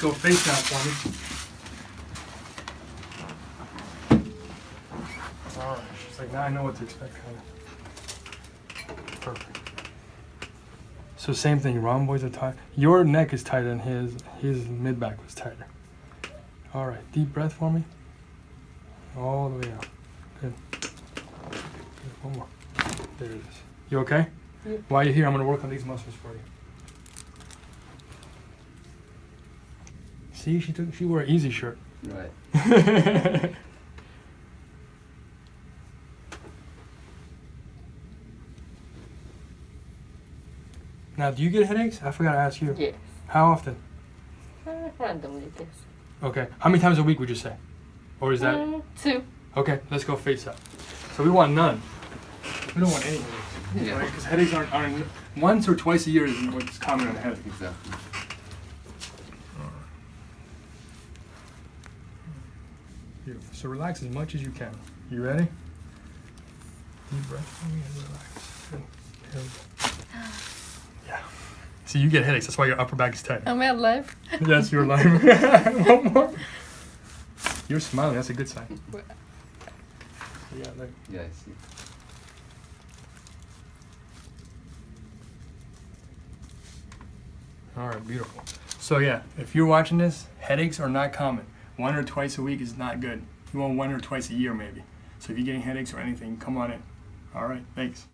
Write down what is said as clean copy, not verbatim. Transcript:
go face down for me. Alright, she's like, now I know what to expect. Perfect. So same thing, rhomboids are tight. Your neck is tighter than his mid-back was tighter. Alright, deep breath for me. All the way out. Good. One more. There it is. You okay? Yeah. While you're here, I'm going to work on these muscles for you. See, she wore an easy shirt. Right. Now, do you get headaches? I forgot to ask you. Yes. How often? Randomly, yes. Okay. How many times a week would you say? Or is that... 2. Okay, let's go face up. So we want none. We don't want any headaches. Yeah. Right? Because headaches aren't... Once or twice a year is what's common in a headache. Exactly. Beautiful. So relax as much as you can. You ready? Deep breath for me and relax. Good. Here we go. Yeah. See, you get headaches. That's why your upper back is tight. Am I alive? Yes, you're alive. One more. You're smiling. That's a good sign. Yeah, like, Yeah, I see. all right, beautiful. So yeah, if you're watching this, headaches are not common. 1 or twice a week is not good. You want 1 or twice a year maybe. So if you're getting headaches or anything, come on in. All right, thanks.